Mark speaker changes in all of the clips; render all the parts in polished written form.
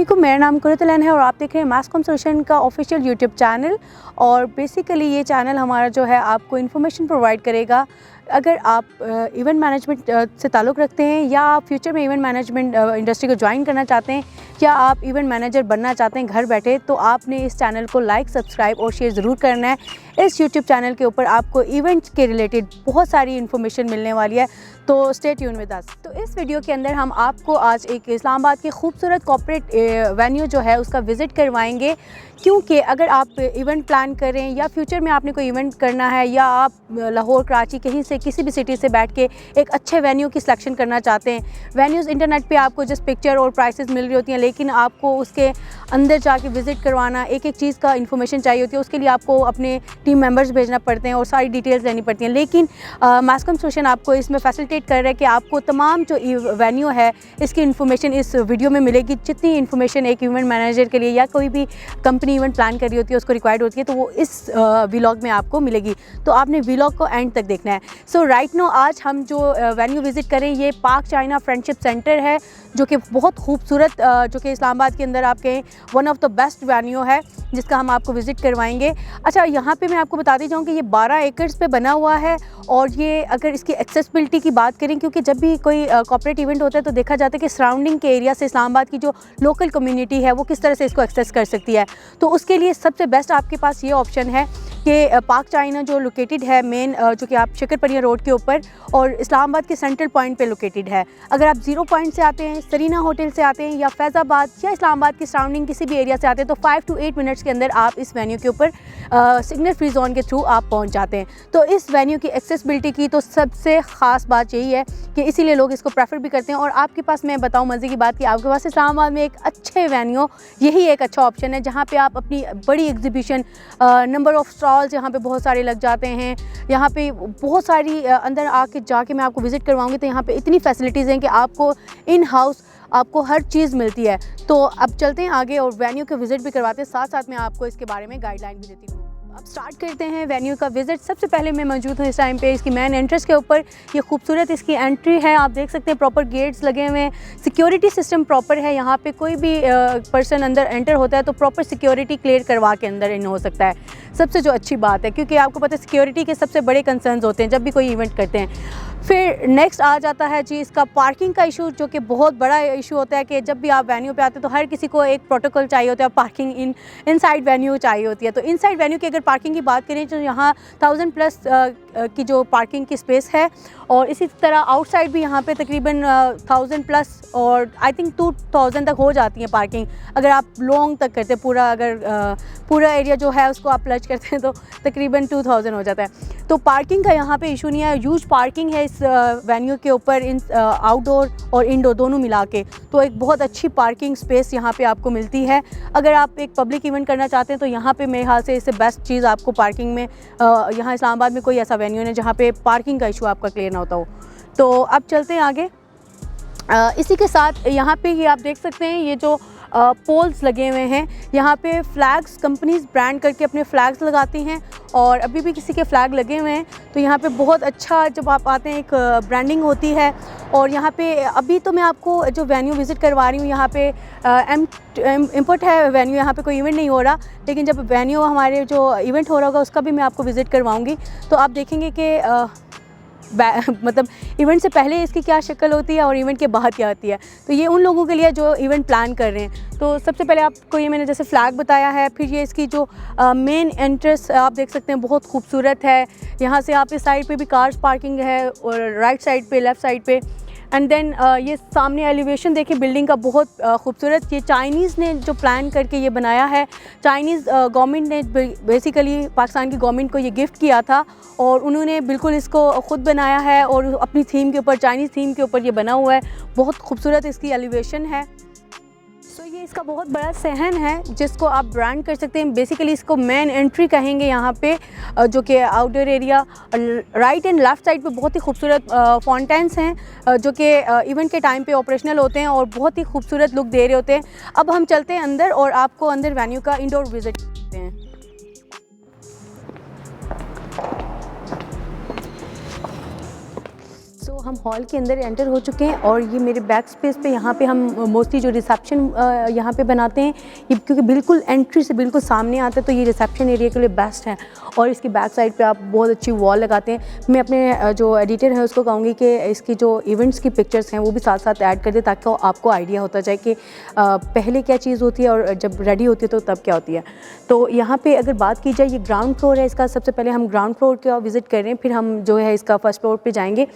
Speaker 1: अस्सलामुअलैकुम, मेरा नाम कुरतुलैन है और आप देख रहे हैं मासकॉम सोल्यूशन का ऑफिशियल यूट्यूब चैनल। और बेसिकली ये चैनल हमारा जो है आपको इन्फॉर्मेशन प्रोवाइड करेगा। अगर आप इवेंट मैनेजमेंट से ताल्लुक़ रखते हैं या आप फ्यूचर में इवेंट मैनेजमेंट इंडस्ट्री को ज्वाइन करना चाहते हैं या आप इवेंट मैनेजर बनना चाहते हैं घर बैठे, तो आपने इस चैनल को लाइक, सब्सक्राइब और शेयर ज़रूर करना है। इस यूट्यूब चैनल के ऊपर आपको इवेंट्स के रिलेटेड बहुत सारी इन्फॉर्मेशन मिलने वाली है, तो स्टे ट्यून विद अस। तो इस वीडियो के अंदर हम आपको आज एक इस्लामाबाद के खूबसूरत कॉर्पोरेट वेन्यू जो है उसका विज़िट करवाएंगे, क्योंकि अगर आप इवेंट प्लान कर रहे हैं या फ्यूचर में आपने कोई इवेंट करना है या आप लाहौर, कराची कहीं से किसी भी सिटी से बैठ के एक अच्छे वेन्यू की सिलेक्शन करना चाहते हैं। वेन्यूज़ इंटरनेट पे आपको जस्ट पिक्चर और प्राइसेस मिल रही होती हैं, लेकिन आपको उसके अंदर जाके विज़िट करवाना, एक एक चीज़ का इन्फॉर्मेशन चाहिए होती है। उसके लिए आपको अपने टीम मेंबर्स भेजना पड़ते हैं और सारी डिटेल्स लेनी पड़ती हैं। लेकिन मासकॉम सोल्यूशन आपको इसमें फैसिलिटेट कर रहा है कि आपको तमाम जो वेन्यू है इसकी इन्फॉर्मेशन इस वीडियो में मिलेगी। जितनी इन्फॉर्मेशन एक इवेंट मैनेजर के लिए या कोई भी कंपनी इवेंट प्लान कर रही होती है उसको रिक्वायर्ड होती है, तो वो इस व्लॉग में आपको मिलेगी। तो आपने व्लॉग को एंड तक देखना है। सो राइट नो आज हम जो वेन्यू विज़िट करें ये पाक चाइना फ्रेंडशिप सेंटर है, जो कि बहुत खूबसूरत, जो कि इस्लामाबाद के अंदर आपके one of the best venue है जिसका हम आपको विज़िट करवाएंगे। अच्छा, यहाँ पे मैं आपको बताती जाऊँ कि ये 12 एकड़ पे बना हुआ है और ये अगर इसकी एक्सेसिबिलिटी की बात करें, क्योंकि जब भी कोई कॉर्पोरेट इवेंट होता है तो देखा जाता है कि सराउंडिंग के एरिया से इस्लामाबाद की जो लोकल कम्युनिटी है वो किस तरह से इसको एक्सेस कर सकती है। तो उसके लिए सबसे बेस्ट आपके पास ये ऑप्शन है कि पाक चाइना जो लोकेटेड है मेन, जो कि आप शकरपनिया रोड के ऊपर और इस्लामाबाद के सेंट्रल पॉइंट पे लोकेटेड है। अगर आप 0 पॉइंट से आते हैं, सरीना होटल से आते हैं या फैज़ाबाद या इस्लामाबाद की सराउंडिंग किसी भी एरिया से आते हैं, तो 5 to 8 मिनट्स के अंदर आप इस वेन्यू के ऊपर सिग्नल फ्री जोन के थ्रू आप पहुंच जाते हैं। तो इस वेन्यू की एक्सेसिबिलिटी की तो सबसे ख़ास बात यही है कि इसीलिए लोग इसको प्रेफर भी करते हैं। और आपके पास, मैं बताऊँ मज़े की बात, कि आपके पास इस्लामाबाद में एक अच्छे वेन्यू, यही एक अच्छा ऑप्शन है जहाँ पर आप अपनी बड़ी एग्जीबिशन, नंबर ऑफ़ स्टॉल्स यहाँ पे बहुत सारे लग जाते हैं। यहाँ पे बहुत सारी अंदर आके जाके मैं आपको विज़िट करवाऊँगी तो यहाँ पे इतनी फैसिलिटीज़ हैं कि आपको इन हाउस आपको हर चीज़ मिलती है। तो अब चलते हैं आगे और वेन्यू के विज़िट भी करवाते हैं, साथ साथ मैं आपको इसके बारे में गाइडलाइन भी देती हूँ। अब स्टार्ट करते हैं वेन्यू का विज़िट। सबसे पहले मैं मौजूद हूँ इस टाइम पे इसकी मेन एंट्रेंस के ऊपर। ये खूबसूरत इसकी एंट्री है, आप देख सकते हैं प्रॉपर गेट्स लगे हुए हैं, सिक्योरिटी सिस्टम प्रॉपर है। यहाँ पे कोई भी पर्सन अंदर एंटर होता है तो प्रॉपर सिक्योरिटी क्लियर करवा के अंदर इन हो सकता है, सबसे जो अच्छी बात है, क्योंकि आपको पता है सिक्योरिटी के सबसे बड़े कंसर्न्स होते हैं जब भी कोई इवेंट करते हैं। फिर नेक्स्ट आ जाता है जी इसका पार्किंग का इशू, जो कि बहुत बड़ा इशू होता है कि जब भी आप वेन्यू पे आते हैं तो हर किसी को एक प्रोटोकॉल चाहिए होता है, पार्किंग इनसाइड वेन्यू चाहिए होती है। तो इनसाइड वेन्यू की अगर पार्किंग की बात करें तो यहाँ 1000+ की जो पार्किंग की स्पेस है, और इसी तरह आउटसाइड भी यहाँ पे तकरीबन 1000+ और आई थिंक 2000 तक हो जाती है पार्किंग, अगर आप लॉन्ग तक करते हैं पूरा, अगर पूरा एरिया जो है उसको आप प्लच करते हैं तो तकरीबन 2000 हो जाता है। तो पार्किंग का यहाँ पे इशू नहीं है, ह्यूज पार्किंग है इस वेन्यू के ऊपर, इन आउटडोर और इंडोर दोनों मिला के। तो एक बहुत अच्छी पार्किंग स्पेस यहाँ पे आपको मिलती है। अगर आप एक पब्लिक इवेंट करना चाहते हैं तो यहाँ पे मेरे ख्याल से इससे बेस्ट चीज़ आपको पार्किंग में, यहाँ इस्लामाबाद में कोई ऐसा वेन्यू नहीं जहाँ पे पार्किंग का इशू आपका क्लियर ना होता हो। तो अब चलते हैं आगे। इसी के साथ यहाँ पे ही आप देख सकते हैं ये जो पोल्स लगे हुए हैं, यहाँ पे फ्लैग्स, कंपनीज ब्रांड करके अपने फ्लैग्स लगाती हैं और अभी भी किसी के फ्लैग लगे हुए हैं। तो यहाँ पे बहुत अच्छा, जब आप आते हैं एक ब्रांडिंग होती है। और यहाँ पे अभी तो मैं आपको जो वेन्यू विज़िट करवा रही हूँ, यहाँ पे इम्पोर्ट है वेन्यू, यहाँ पे कोई इवेंट नहीं हो रहा, लेकिन जब वेन्यू हमारे जो इवेंट हो रहा होगा उसका भी मैं आपको विज़िट करवाऊँगी। तो आप देखेंगे कि मतलब इवेंट से पहले इसकी क्या शक्ल होती है और इवेंट के बाद क्या होती है। तो ये उन लोगों के लिए जो इवेंट प्लान कर रहे हैं। तो सबसे पहले आपको ये मैंने जैसे फ्लैग बताया है, फिर ये इसकी जो मेन एंट्रेंस आप देख सकते हैं बहुत खूबसूरत है। यहाँ से आप इस साइड पे भी कार्स पार्किंग है और राइट साइड पे, लेफ़्ट साइड पे, एंड देन ये सामने एलिवेशन देखिए बिल्डिंग का बहुत खूबसूरत। ये चाइनीज़ ने जो प्लान करके ये बनाया है, चाइनीज़ गवर्नमेंट ने बेसिकली पाकिस्तान की गवर्नमेंट को ये गिफ्ट किया था और उन्होंने बिल्कुल इसको ख़ुद बनाया है और अपनी थीम के ऊपर, चाइनीज़ थीम के ऊपर ये बना हुआ है। बहुत खूबसूरत इसकी एलिवेशन है। सो ये इसका बहुत बड़ा सहन है जिसको आप ब्रांड कर सकते हैं। बेसिकली इसको मेन एंट्री कहेंगे यहाँ पे, जो कि outdoor area. Right and left side पे बहुत ही खूबसूरत फाउंटेन्स हैं जो कि इवेंट के टाइम पे ऑपरेशनल होते हैं और बहुत ही खूबसूरत लुक दे रहे होते हैं। अब हम चलते हैं अंदर और आपको अंदर वेन्यू का इंडोर विज़िट करते हैं। सो हम हॉल के अंदर एंटर हो चुके हैं और ये मेरे बैक स्पेस पे यहाँ पे हम मोस्टली जो रिसेप्शन यहाँ पे बनाते हैं, ये क्योंकि बिल्कुल एंट्री से बिल्कुल सामने आता है तो ये रिसेप्शन एरिया के लिए बेस्ट है। और इसकी बैक साइड पे आप बहुत अच्छी वॉल लगाते हैं। मैं अपने जो एडिटर है उसको कहूँगी कि इसकी जो इवेंट्स की पिक्चर्स हैं वो भी साथ साथ ऐड कर दे, ताकि आपको आइडिया होता जाए कि पहले क्या चीज़ होती है और जब रेडी होती है तो तब क्या होती है। तो यहाँ पे अगर बात की जाए, ये ग्राउंड फ्लोर है इसका। सबसे पहले हम ग्राउंड फ्लोर का विज़िट कर रहे हैं, फिर हम जो है इसका फर्स्ट फ्लोर पे जाएंगे।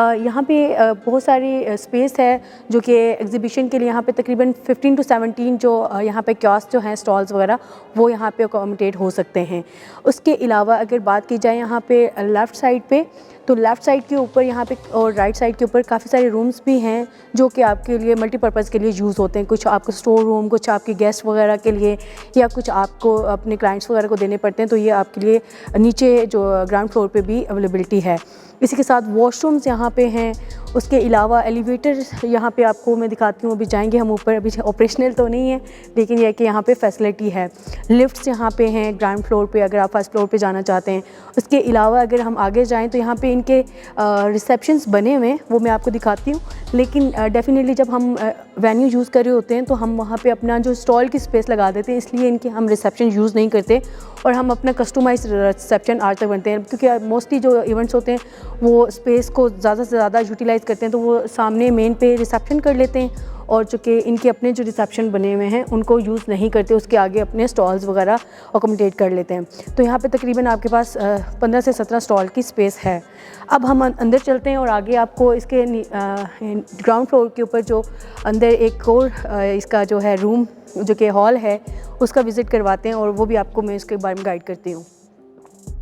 Speaker 1: यहाँ पे बहुत सारी स्पेस है जो कि एग्जीबिशन के लिए यहाँ पे तकरीबन 15 to 17 जो यहाँ पे कियोस्क जो हैं, स्टॉल्स वगैरह, वो यहाँ पे अकोमोडेट हो सकते हैं। उसके अलावा अगर बात की जाए यहाँ पे लेफ़्ट साइड पे, तो लेफ़्ट साइड के ऊपर यहाँ पे और राइट साइड के ऊपर काफ़ी सारे रूम्स भी हैं जो कि आपके लिए मल्टीपर्पज़ के लिए यूज़ होते हैं। कुछ आपको स्टोर रूम, कुछ आपके गेस्ट वगैरह के लिए, या कुछ आपको अपने क्लाइंट्स वगैरह को देने पड़ते हैं, तो ये आपके लिए नीचे जो ग्राउंड फ्लोर पे भी अवेलेबिलिटी है। इसी के साथ वॉशरूम्स यहाँ पे हैं। उसके अलावा एलिवेटर यहाँ पे आपको मैं दिखाती हूँ, अभी जाएंगे हम ऊपर, अभी ऑपरेशनल तो नहीं है लेकिन यह कि यहाँ पे फैसिलिटी है। लिफ्ट्स यहाँ पे हैं ग्राउंड फ्लोर पे अगर आप फर्स्ट फ्लोर पे जाना चाहते हैं। उसके अलावा अगर हम आगे जाएं तो यहाँ पे इनके रिसेप्शंस बने हुए हैं, वो मैं आपको दिखाती हूँ। लेकिन डेफिनेटली जब हम वेन्यू यूज़ कर रहे होते हैं तो हम वहाँ पे अपना जो स्टॉल की स्पेस लगा देते हैं, इसलिए इनके हम रिसेप्शन यूज़ नहीं करते और हम अपना कस्टमाइज रिसेप्शन आज तक बनते हैं। क्योंकि मोस्टली जो इवेंट्स होते हैं वो स्पेस को ज़्यादा से ज़्यादा यूटिलाइज़ करते हैं, तो वो सामने मेन पे रिसेप्शन कर लेते हैं और चूँकि इनके अपने जो रिसेप्शन बने हुए हैं उनको यूज़ नहीं करते, उसके आगे अपने स्टॉल्स वगैरह अकोमोडेट कर लेते हैं। तो यहाँ पे तकरीबन आपके पास 15 से 17 स्टॉल की स्पेस है। अब हम अंदर चलते हैं और आगे आपको इसके ग्राउंड फ्लोर के ऊपर जो अंदर एक और इसका जो है रूम, जो कि हॉल है, उसका विज़िट करवाते हैं और वो भी आपको मैं इसके बारे में गाइड करती हूँ।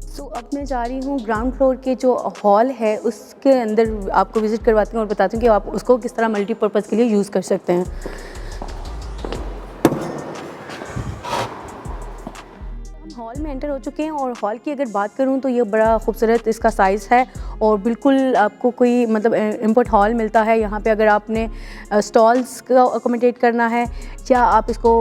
Speaker 1: सो अब मैं जा रही हूँ ग्राउंड फ्लोर के जो हॉल है उसके अंदर आपको विज़िट करवाती हूँ और बताती हूँ कि आप उसको किस तरह मल्टीपर्पज़ के लिए यूज़ कर सकते हैं। हम हॉल में एंटर हो चुके हैं और हॉल की अगर बात करूँ तो ये बड़ा खूबसूरत इसका साइज़ है और बिल्कुल आपको कोई मतलब इम्पोर्ट हॉल मिलता है। यहाँ पे अगर आपने स्टॉल्स को अकोमोडेट करना है या आप इसको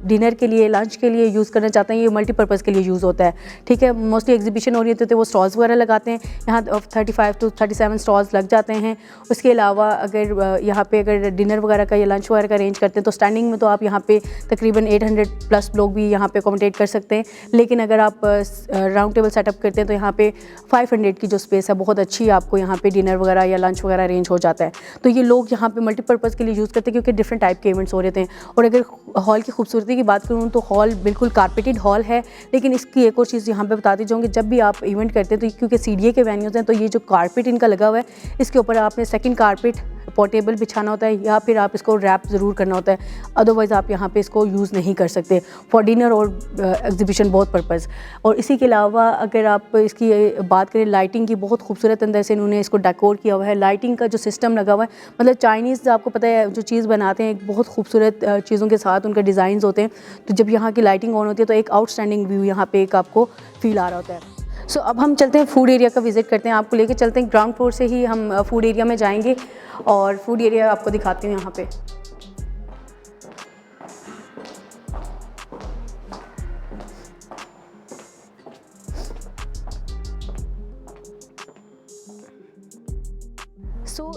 Speaker 1: डिनर के लिए, लंच के लिए यूज़ करना चाहते हैं, ये मल्टीपर्पज़ के लिए यूज़ होता है। ठीक है, मोस्टली एग्जीबिशन हो रही होती है तो वो स्टॉल्स वगैरह लगाते हैं। यहाँ 35 to 37 स्टॉल्स लग जाते हैं। उसके अलावा अगर यहाँ पे अगर डिनर वगैरह का या लंच वगैरह का अरेंज करते हैं तो स्टैंडिंग में तो आप यहाँ पे तकरीबन 800 प्लस लोग भी यहाँ पे अकोमोडेट कर सकते हैं। लेकिन अगर आप राउंड टेबल सेटअप करते हैं तो यहाँ पे 500 की जो स्पेस है बहुत अच्छी, आपको यहाँ पे डिनर वगैरह या लंच वगैरह अरेंज हो जाता है। तो ये लोग यहाँ पे मल्टीपर्पज़ के लिए यूज़ करते हैं क्योंकि डिफरेंट टाइप के इवेंट्स हो रहे थे। और अगर हॉल की खूबसूरती की बात करूँ तो हॉल बिल्कुल कारपेटेड हॉल है। लेकिन इसकी एक और चीज़ यहाँ पे बताती जाऊँगी, जब भी आप इवेंट करते हैं तो क्योंकि सीडीए के वेन्यूज़ हैं तो ये जो कारपेट इनका लगा हुआ है, इसके ऊपर आपने सेकंड कारपेट पोर्टेबल बिछाना होता है या फिर आप इसको रैप ज़रूर करना होता है, अदरवाइज़ आप यहाँ पे इसको यूज़ नहीं कर सकते फॉर डिनर और एग्जीबिशन बहुत पर्पज़। और इसी के अलावा अगर आप इसकी बात करें लाइटिंग की, बहुत खूबसूरत अंदर से इन्होंने इसको डेकोर किया हुआ है। लाइटिंग का जो सिस्टम लगा हुआ है, मतलब चाइनीज़ आपको पता है जो चीज़ बनाते हैं बहुत खूबसूरत चीज़ों के साथ उनके डिज़ाइंस होते हैं, तो जब यहाँ की लाइटिंग ऑन होती है तो एक आउटस्टैंडिंग व्यू यहाँ पे एक आपको फील आ रहा होता है। सो अब हम चलते हैं फूड एरिया का विज़िट करते हैं, आपको लेके चलते हैं। ग्राउंड फ्लोर से ही हम फूड एरिया में जाएंगे और फूड एरिया आपको दिखाती हूँ यहाँ पे।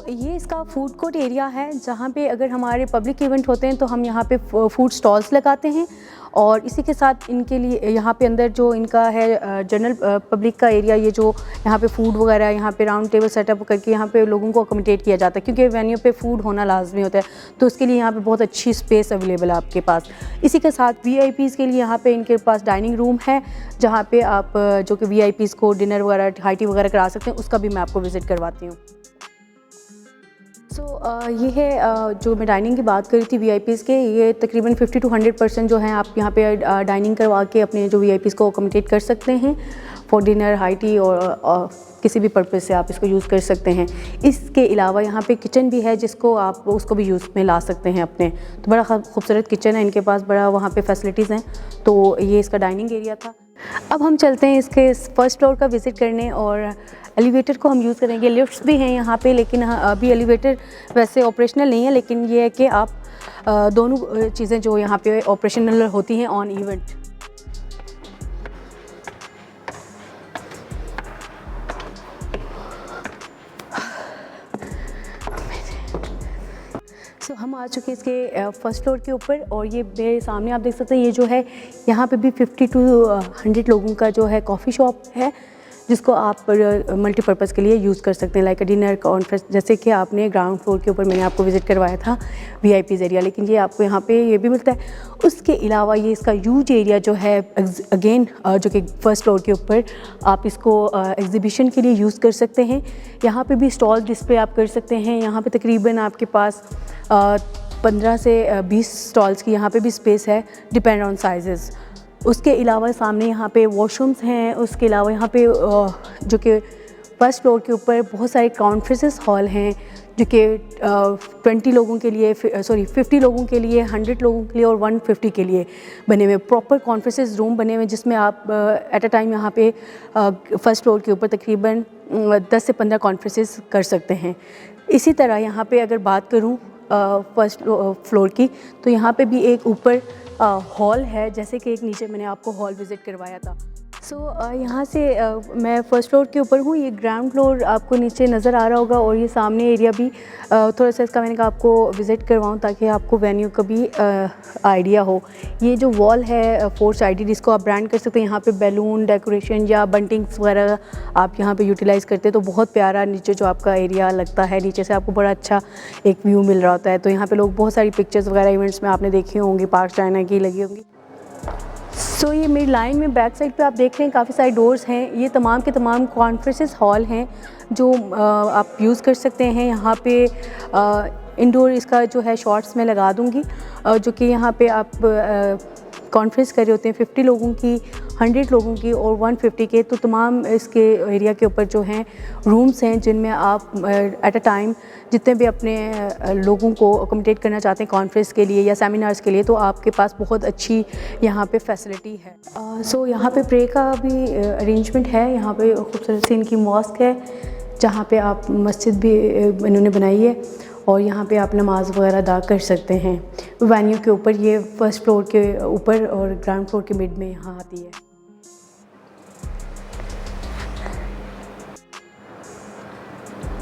Speaker 1: ये इसका फूड कोर्ट एरिया है जहाँ पे अगर हमारे पब्लिक इवेंट होते हैं तो हम यहाँ पे फूड स्टॉल्स लगाते हैं। और इसी के साथ इनके लिए यहाँ पे अंदर जो इनका है जनरल पब्लिक का एरिया, ये जो यहाँ पे फूड वगैरह यहाँ पे राउंड टेबल सेटअप करके यहाँ पे लोगों को अकोमोडेट किया जाता है क्योंकि वेन्यू पे फूड होना लाजमी होता है, तो उसके लिए यहाँ पे बहुत अच्छी स्पेस अवेलेबल है आपके पास। इसी के साथ VIPs के लिए यहाँ पे इनके पास डाइनिंग रूम है जहाँ पे आप जो कि VIPs को डिनर वगैरह, हाई टी वगैरह करा सकते हैं, उसका भी मैं आपको विज़िट करवाती हूँ। ये है जो मैं डाइनिंग की बात कर रही थी VIPs के, ये तकरीबन 50 to 100% जो हैं आप यहाँ पे डाइनिंग करवा के अपने जो VIPs को अकोमोडेट कर सकते हैं फॉर डिनर, हाई टी और किसी भी पर्पज़ से आप इसको यूज़ कर सकते हैं। इसके अलावा यहाँ पे किचन भी है जिसको आप उसको भी यूज़ में ला सकते हैं अपने, तो बड़ा खूबसूरत किचन है इनके पास, बड़ा वहाँ पे फैसिलिटीज़ हैं। तो ये इसका डाइनिंग एरिया था। अब हम चलते हैं इसके फर्स्ट फ्लोर का विज़िट करने और एलिवेटर को हम यूज़ करेंगे। लिफ्ट्स भी हैं यहाँ पे, लेकिन अभी एलिवेटर वैसे ऑपरेशनल नहीं है, लेकिन ये है कि आप दोनों चीज़ें जो यहाँ पे ऑपरेशनल होती हैं ऑन इवेंट। आ चुके हैं इसके फर्स्ट फ्लोर के ऊपर और ये मेरे सामने आप देख सकते हैं, ये जो है यहाँ पे भी 50 to 100 लोगों का जो है कॉफ़ी शॉप है, जिसको आप मल्टीपर्पज़ के लिए यूज़ कर सकते हैं, लाइक डिनर कॉन्फ्रेंस। जैसे कि आपने ग्राउंड फ्लोर के ऊपर मैंने आपको विज़िट करवाया था VIP एरिया, लेकिन ये आपको यहाँ पे ये भी मिलता है। उसके अलावा ये इसका यूज एरिया जो है अगेन जो कि फर्स्ट फ्लोर के ऊपर, आप इसको एग्जीबिशन के लिए यूज़ कर सकते हैं। यहाँ पे भी स्टॉल डिस्प्ले आप कर सकते हैं। यहाँ पे तकरीबन आपके पास 15 से 20 स्टॉल्स की यहाँ पे भी स्पेस है, डिपेंड ऑन साइजेस। उसके अलावा सामने यहाँ पे वॉशरूम्स हैं। उसके अलावा यहाँ पे जो कि फर्स्ट फ्लोर के ऊपर बहुत सारे कॉन्फ्रेंसेस हॉल हैं, जो कि 20 लोगों के लिए 50 लोगों के लिए, 100 लोगों के लिए और 150 के लिए बने हुए प्रॉपर कॉन्फ्रेंसेस रूम बने हुए, जिसमें आप एट अ टाइम यहाँ पे फर्स्ट फ्लोर के ऊपर तकरीबन 10 से 15 कॉन्फ्रेंसेस कर सकते हैं। इसी तरह यहाँ पे अगर बात करूँ फर्स्ट फ्लोर की, तो यहाँ पे भी एक ऊपर हॉल है, जैसे कि एक नीचे मैंने आपको हॉल विज़िट करवाया था। यहाँ से मैं फ़र्स्ट फ्लोर के ऊपर हूँ। ये ग्राउंड फ्लोर आपको नीचे नज़र आ रहा होगा और ये सामने एरिया भी थोड़ा सा इसका मैंने कहा आपको विज़िट करवाऊँ ताकि आपको वेन्यू का भी आइडिया हो। ये जो वॉल है 4 साइडेड, इसको आप ब्रांड कर सकते हैं। यहाँ पे बैलून डेकोरेशन या बंटिंग्स वगैरह आप यहाँ पे यूटिलाइज़ करते हैं, तो बहुत प्यारा नीचे जो आपका एरिया लगता है, नीचे से आपको बड़ा अच्छा एक व्यू मिल रहा होता है। तो यहाँ पर लोग बहुत सारी पिक्चर्स वगैरह इवेंट्स में आपने देखी होंगी, पार्क चाइना की लगी होंगी। ये मेरी लाइन में बैक साइड पे आप देख रहे हैं काफ़ी सारे डोर्स हैं। ये तमाम के तमाम कॉन्फ्रेंसेस हॉल हैं जो आप यूज़ कर सकते हैं। यहाँ पे इंडोर इसका जो है शॉर्ट्स मैं लगा दूँगी, जो कि यहाँ पे आप कॉन्फ्रेंस कर रहे होते हैं 50 लोगों की, 100 लोगों की और 150 के। तो तमाम इसके एरिया के ऊपर जो हैं रूम्स हैं, जिनमें आप एट अ टाइम जितने भी अपने लोगों को अकोमोडेट करना चाहते हैं कॉन्फ्रेंस के लिए या सेमिनार्स के लिए, तो आपके पास बहुत अच्छी यहाँ पे फैसिलिटी है। यहाँ पे प्रे का भी अरेंजमेंट है। यहाँ पे खूबसूरत सी इनकी मॉस्क है, जहाँ पे आप मस्जिद भी इन्होंने बनाई है और यहाँ पे आप नमाज वगैरह अदा कर सकते हैं। वेन्यू के ऊपर ये फर्स्ट फ्लोर के ऊपर और ग्राउंड फ्लोर के मिड में यहाँ आती है।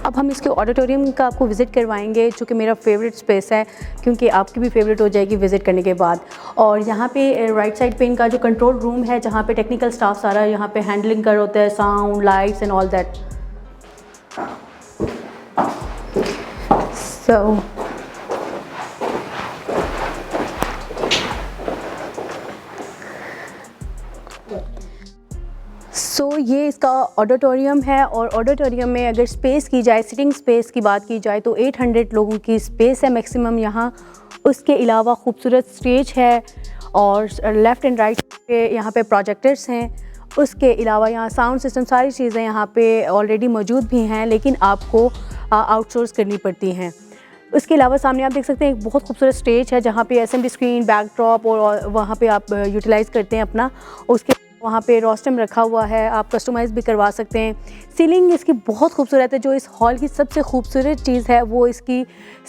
Speaker 1: अब हम इसके ऑडिटोरियम का आपको विज़िट करवाएंगे, जो कि मेरा फेवरेट स्पेस है, क्योंकि आपकी भी फेवरेट हो जाएगी विज़िट करने के बाद। और यहाँ पे राइट साइड पे इनका जो कंट्रोल रूम है, जहाँ पे टेक्निकल स्टाफ सारा यहाँ पे हैंडलिंग कर होता है, sound, lights and all that. ये इसका ऑडिटोरियम है और ऑडिटोरियम में अगर स्पेस की जाए, सिटिंग स्पेस की बात की जाए, तो 800 लोगों की स्पेस है मैक्सिमम यहाँ। उसके अलावा खूबसूरत स्टेज है और लेफ़्ट एंड राइट पे यहाँ पे प्रोजेक्टर्स हैं। उसके अलावा यहाँ साउंड सिस्टम, सारी चीज़ें यहाँ पे ऑलरेडी मौजूद भी हैं, लेकिन आपको आउटसोर्स करनी पड़ती हैं। उसके अलावा सामने आप देख सकते हैं एक बहुत खूबसूरत स्टेज है, जहाँ पे SMD स्क्रीन, बैकड्रॉप और वहाँ पे आप यूटिलाइज़ करते हैं अपना। उसके वहाँ पे रोस्टम रखा हुआ है, आप कस्टमाइज़ भी करवा सकते हैं। सीलिंग इसकी बहुत खूबसूरत है। जो इस हॉल की सबसे खूबसूरत चीज़ है वो इसकी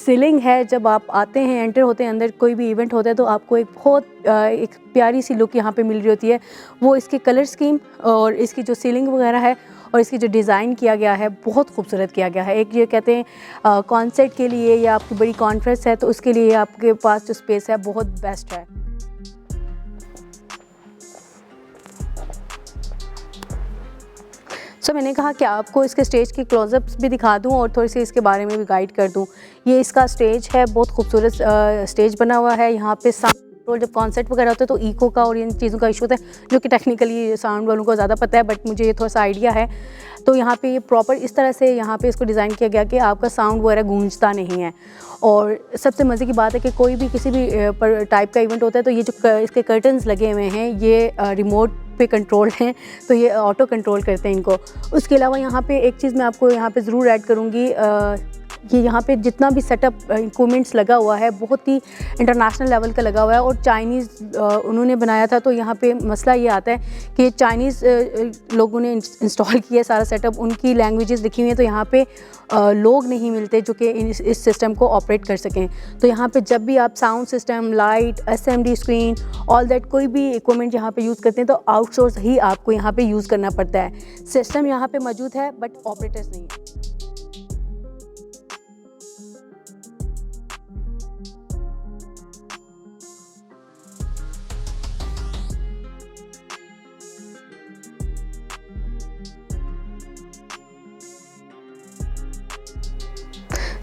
Speaker 1: सीलिंग है। जब आप आते हैं, एंटर होते हैं, अंदर कोई भी इवेंट होता है, तो आपको एक बहुत एक प्यारी सी लुक यहाँ पे मिल रही होती है। वो इसकी कलर स्कीम और इसकी जो सीलिंग वगैरह है और इसकी जो डिज़ाइन किया गया है, बहुत खूबसूरत किया गया है। एक ये कहते हैं कॉन्सर्ट के लिए या आपकी बड़ी कॉन्फ्रेंस है, तो उसके लिए आपके पास जो स्पेस है बहुत बेस्ट है। मैंने कहा कि आपको इसके स्टेज के क्लोजअप्स भी दिखा दूं और थोड़ी सी इसके बारे में भी गाइड कर दूं। ये इसका स्टेज है, बहुत खूबसूरत स्टेज बना हुआ है। यहाँ पे साउंड, जब कॉन्सर्ट वगैरह होता है तो इको का और इन चीज़ों का इशू होता है, जो कि टेक्निकली साउंड वालों को ज़्यादा पता है, बट मुझे ये थोड़ा सा आइडिया है। तो यहाँ पे ये प्रॉपर इस तरह से यहाँ पे इसको डिज़ाइन किया गया कि आपका साउंड वगैरह गूंजता नहीं है। और सबसे मज़े की बात है कि कोई भी किसी भी टाइप का इवेंट होता है, तो ये जो इसके कर्टन्स लगे हुए हैं, ये रिमोट पे कंट्रोल हैं, तो ये ऑटो कंट्रोल करते हैं इनको। उसके अलावा यहाँ पे एक चीज़ मैं आपको यहाँ पे ज़रूर ऐड करूँगी, ये यहाँ पे जितना भी सेटअप इक्विपमेंट्स लगा हुआ है, बहुत ही इंटरनेशनल लेवल का लगा हुआ है और चाइनीज़ उन्होंने बनाया था। तो यहाँ पे मसला ये आता है कि चाइनीज़ लोगों ने इंस्टॉल किया सारा सेटअप, उनकी लैंग्वेजेस लिखी हुई हैं, तो यहाँ पे लोग नहीं मिलते जो कि इस सिस्टम को ऑपरेट कर सकें। तो यहाँ पे जब भी आप sound system, light, SMD screen, all that कोई भी इक्विपमेंट यहाँ पे यूज़ करते हैं, तो आउटसोर्स ही आपको यहाँ पे यूज़ करना पड़ता है। सिस्टम यहाँ पे मौजूद है बट ऑपरेटर्स नहीं है।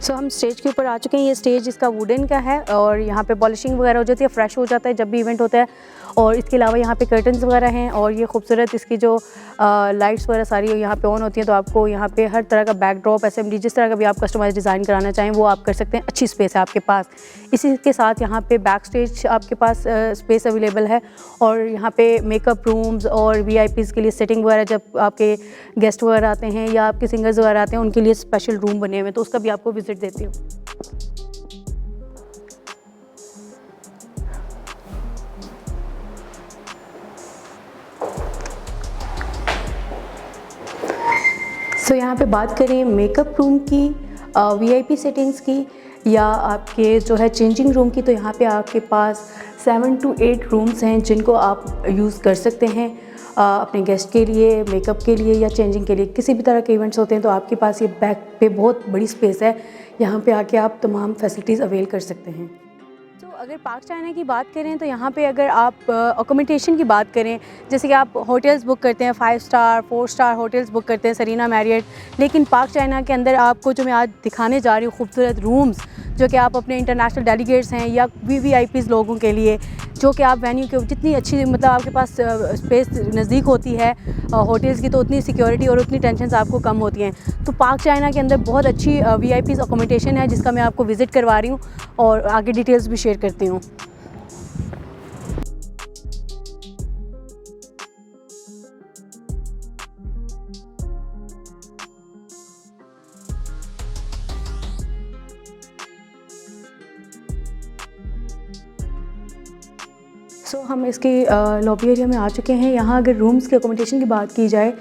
Speaker 1: सो हम स्टेज के ऊपर आ चुके हैं। ये स्टेज इसका वुडन का है और यहाँ पे पॉलिशिंग वगैरह हो जाती है, फ्रेश हो जाता है जब भी इवेंट होता है। और इसके अलावा यहाँ पे कर्टन्स वगैरह हैं और ये खूबसूरत इसकी जो लाइट्स वगैरह सारी यहाँ पे ऑन होती हैं। तो आपको यहाँ पे हर तरह का बैकड्रॉप, असेंबली, जिस तरह का भी आप कस्टमाइज डिज़ाइन कराना चाहें वो आप कर सकते हैं। अच्छी स्पेस है आपके पास। इसी के साथ यहाँ पे बैक स्टेज आपके पास स्पेस अवेलेबल है और यहाँ पे मेकअप रूम्स और VIPs के लिए सेटिंग वगैरह, जब आपके गेस्ट वगैरह आते हैं या आपके सिंगर्स वगैरह आते हैं उनके लिए स्पेशल रूम बने हुए हैं, तो उसका भी आपको विजिट देती हूँ। सो यहाँ पे बात करें मेकअप रूम की, VIP सेटिंग्स की या आपके जो है चेंजिंग रूम की, तो यहाँ पे आपके पास 7 to 8 रूम्स हैं जिनको आप यूज़ कर सकते हैं अपने गेस्ट के लिए, मेकअप के लिए या चेंजिंग के लिए। किसी भी तरह के इवेंट्स होते हैं तो आपके पास ये बैक पे बहुत बड़ी स्पेस है, यहाँ पे आके आप तमाम फैसिलिटीज़ अवेल कर सकते हैं। तो अगर पार्क चाइना की बात करें तो यहाँ पे अगर आप अकोमोडेशन की बात करें, जैसे कि आप होटल्स बुक करते हैं, 5 स्टार 4 स्टार होटल्स बुक करते हैं, सरीना, मैरियट, लेकिन पार्क चाइना के अंदर आपको जो मैं आज दिखाने जा रही हूँ खूबसूरत रूम्स, जो कि आप अपने इंटरनेशनल डेलीगेट्स हैं या VVIPs लोगों के लिए, जो कि आप वेन्यू के जितनी अच्छी मतलब आपके पास स्पेस नज़दीक होती है होटल्स की, तो उतनी सिक्योरिटी और उतनी टेंशन आपको कम होती हैं। तो पार्क चाइना के अंदर बहुत अच्छी VIPs अकोमोडेशन है जिसका मैं आपको विज़िट करवा रही हूँ और आगे डिटेल्स भी शेयर करती हूँ। सो हम इसके लॉबी एरिया में आ चुके हैं। यहाँ अगर रूम्स के अकोमोडेशन की बात की जाए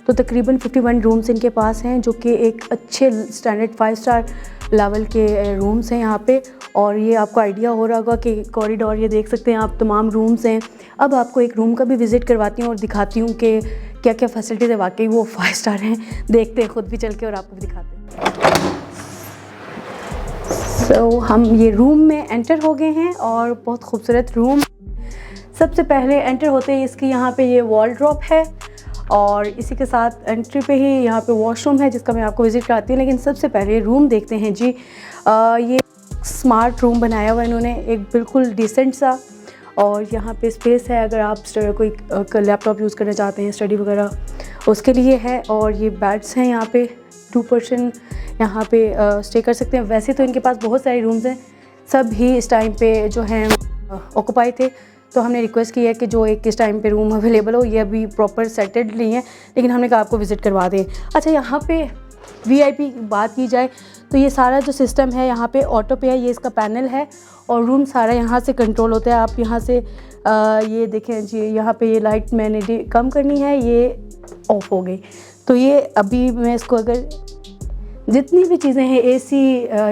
Speaker 1: तो तकरीबन 51 रूम्स इनके पास हैं, जो कि एक अच्छे स्टैंडर्ड 5 स्टार लेवल के रूम्स हैं यहाँ पे। और ये आपको आइडिया हो रहा होगा कि कॉरिडोर, ये देख सकते हैं आप, तमाम रूम्स हैं। अब आपको एक रूम का भी विज़िट करवाती हूँ और दिखाती हूँ कि क्या क्या फैसिलिटीज़ है। वाकई वो 5 स्टार हैं, देखते हैं ख़ुद भी चल के और आपको भी दिखाते हैं। सो हम ये रूम में एंटर हो गए हैं और बहुत खूबसूरत रूम। सबसे पहले एंटर होते ही इसकी यहाँ पे ये वॉल ड्रॉप है और इसी के साथ एंट्री पे ही यहाँ पे वॉशरूम है जिसका मैं आपको विज़िट कराती हूँ। लेकिन सबसे पहले रूम देखते हैं जी। ये स्मार्ट रूम बनाया हुआ इन्होंने, एक बिल्कुल डिसेंट सा, और यहाँ पे स्पेस है अगर आप कोई लैपटॉप यूज़ करना चाहते हैं, स्टडी वगैरह उसके लिए है। और ये बेड्स हैं यहाँ पे, 2 पर्सन यहाँ पे स्टे कर सकते हैं। वैसे तो इनके पास बहुत सारे रूम्स हैं, सब ही इस टाइम पे जो हैं ऑक्यूपाई थे, तो हमने रिक्वेस्ट की है कि जो एक इस टाइम पे रूम अवेलेबल हो, ये अभी प्रॉपर सेटेड नहीं है, लेकिन हमने कहा आपको विज़िट करवा दें। अच्छा, यहाँ पे VIP की बात की जाए तो ये सारा जो सिस्टम है यहाँ पे ऑटो पे है, ये इसका पैनल है और रूम सारा यहाँ से कंट्रोल होता है। आप यहाँ से ये देखें जी, यहाँ पे ये लाइट मैंने कम करनी है, ये ऑफ हो गई। तो ये अभी मैं इसको, अगर जितनी भी चीज़ें हैं, AC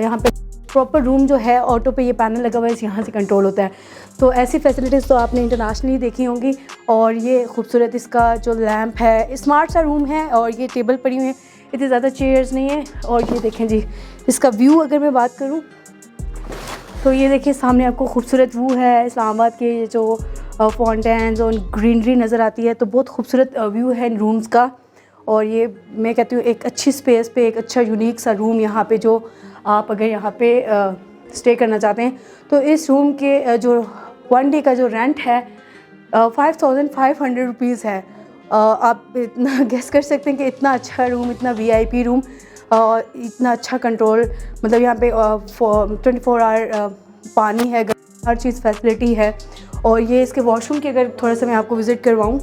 Speaker 1: यहाँ पे प्रॉपर रूम जो है ऑटो पे ये पैनल लगा हुआ है, यहाँ से कंट्रोल होता है। तो ऐसी फैसिलिटीज़ तो आपने इंटरनेशनली देखी होंगी। और ये खूबसूरत इसका जो लैंप है, स्मार्ट सा रूम है और ये टेबल पड़ी हुई है, इतनी ज़्यादा चेयर्स नहीं है। और ये देखें जी, इसका व्यू अगर मैं बात करूँ तो ये देखिए सामने आपको खूबसूरत व्यू है इस्लामाबाद के, जो फाउंटेन्स और ग्रीनरी नज़र आती है। तो बहुत खूबसूरत व्यू है इन रूम्स का। और ये मैं कहती हूँ एक अच्छी स्पेस पे एक अच्छा यूनिक सा रूम यहाँ पे, जो आप अगर यहाँ पे स्टे करना चाहते हैं तो इस रूम के जो 1 डे का जो रेंट है 5500 रुपीज़ है। आप इतना गेस कर सकते हैं कि इतना अच्छा रूम, इतना VIP रूम और इतना अच्छा कंट्रोल, मतलब यहाँ पे 24 आवर पानी है, हर चीज़ फैसिलिटी है। और ये इसके वॉशरूम की अगर थोड़ा सा मैं आपको विज़िट करवाऊँ,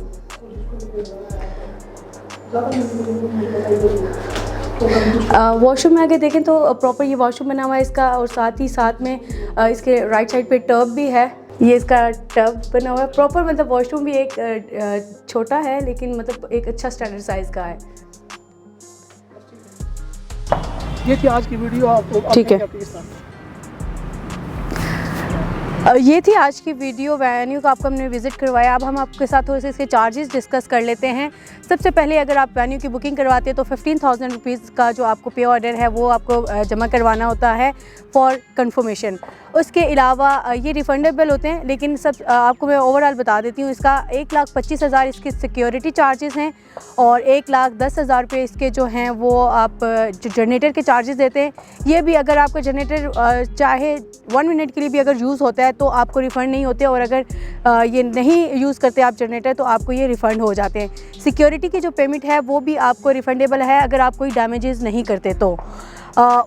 Speaker 1: वॉशरूम में अगर देखें तो प्रॉपर ये वॉशरूम बना हुआ है इसका, और साथ में इसके राइट साइड पे टब भी है। ये इसका टब बना हुआ है प्रॉपर, मतलब वॉशरूम भी एक छोटा है लेकिन मतलब एक अच्छा स्टैंडर्ड साइज़ का है।
Speaker 2: ये थी आज की वीडियो, आपको
Speaker 1: ठीक है। ये थी आज की वीडियो, वेन्यू का आपको हमने विज़िट करवाया। अब हम आपके साथ थोड़े से इसके चार्जेस डिस्कस कर लेते हैं। सबसे पहले अगर आप वेन्यू की बुकिंग करवाते हैं तो 15,000 रुपीज़ का जो आपको पे ऑर्डर है वो आपको जमा करवाना होता है फॉर कंफर्मेशन। उसके अलावा ये रिफ़ंडेबल होते हैं, लेकिन सब आपको मैं ओवरऑल बता देती हूँ। इसका 1,25,000 इसके सिक्योरिटी चार्जेस हैं और 1,10,000 रुपये इसके जो हैं वो आप जो जनरेटर के चार्जेस देते हैं। ये भी अगर आपका जनरेटर चाहे 1 मिनट के लिए भी अगर यूज़ होता है तो आपको रिफ़ंड नहीं होते, और अगर ये नहीं यूज़ करते आप जनरेटर तो आपको ये रिफ़ंड हो जाते हैं। सिक्योरिटी की जो पेमेंट है वो भी आपको रिफ़ंडेबल है अगर आप कोई डैमेजेस नहीं करते तो।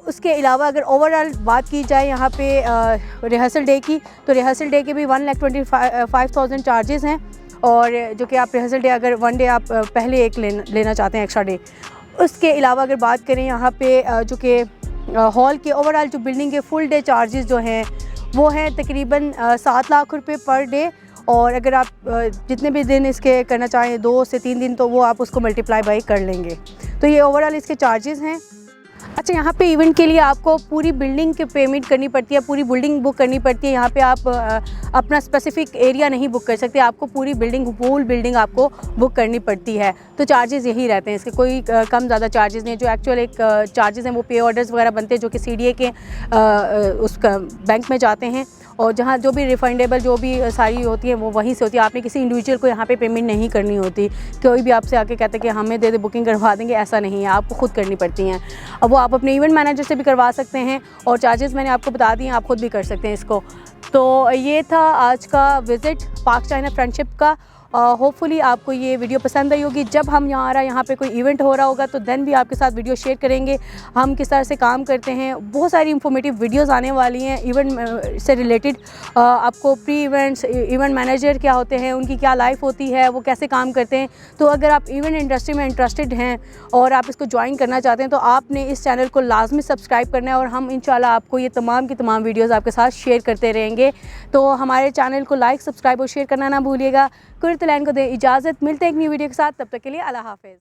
Speaker 1: उसके अलावा अगर ओवरऑल बात की जाए यहाँ पे रिहर्सल डे की, तो रिहर्सल डे के भी 1,25,000 चार्जेस हैं, और जो कि आप रिहर्सल डे अगर 1 डे आप पहले एक लेना चाहते हैं एक्स्ट्रा डे। उसके अलावा अगर बात करें यहाँ पे जो कि हॉल के ओवरऑल जो बिल्डिंग के फुल डे चार्जेस जो हैं वो हैं तकरीबन 7 लाख रुपए पर डे, और अगर आप जितने भी दिन इसके करना चाहें 2 से 3 दिन तो वो आप उसको मल्टीप्लाई बाई कर लेंगे। तो ये ओवरऑल इसके चार्जेस हैं। अच्छा, यहाँ पे इवेंट के लिए आपको पूरी बिल्डिंग की पेमेंट करनी पड़ती है, पूरी बिल्डिंग बुक करनी पड़ती है। यहाँ पे आप अपना स्पेसिफिक एरिया नहीं बुक कर सकते, आपको पूरी बिल्डिंग होल बिल्डिंग आपको बुक करनी पड़ती है। तो चार्जेस यही रहते हैं, इसके कोई कम ज़्यादा चार्जेस नहीं। जो एक्चुअल एक चार्जेस हैं वो पे ऑर्डर्स वगैरह बनते हैं जो कि CDA के उसका बैंक में जाते हैं, और जहाँ जो भी रिफंडेबल जो भी सारी होती है वो वहीं से होती है। आपने किसी इंडिविजुअल को यहाँ पे पेमेंट नहीं करनी होती। कोई भी आपसे आके कहता है कि हमें दे दे बुकिंग करवा देंगे, ऐसा नहीं है, आपको खुद करनी पड़ती हैं। अब वो आप अपने इवेंट मैनेजर से भी करवा सकते हैं, और चार्जेस मैंने आपको बता दिए, आप खुद भी कर सकते हैं इसको। तो ये था आज का विज़िट पाक चाइना फ्रेंडशिप का। होपफुली आपको ये वीडियो पसंद आई होगी। जब हम यहाँ पे कोई इवेंट हो रहा होगा तो देन भी आपके साथ वीडियो शेयर करेंगे, हम किस तरह से काम करते हैं। बहुत सारी इंफॉर्मेटिव वीडियोस आने वाली हैं इवेंट से रिलेटेड। आपको प्री इवेंट्स, इवेंट मैनेजर क्या होते हैं, उनकी क्या लाइफ होती है, वो कैसे काम करते हैं। तो अगर आप इवेंट इंडस्ट्री में इंटरेस्टेड हैं और आप इसको ज्वाइन करना चाहते हैं तो आपने इस चैनल को लाजमी सब्सक्राइब करना है, और हम इंशाल्लाह आपको ये तमाम की तमाम वीडियोज़ आपके साथ शेयर करते रहेंगे। तो हमारे चैनल को लाइक, सब्सक्राइब और शेयर करना ना भूलिएगा। कुर्तलैन को दे इजाज़त, मिलते हैं एक नई वीडियो के साथ, तब तक के लिए अल्लाह हाफ़िज़।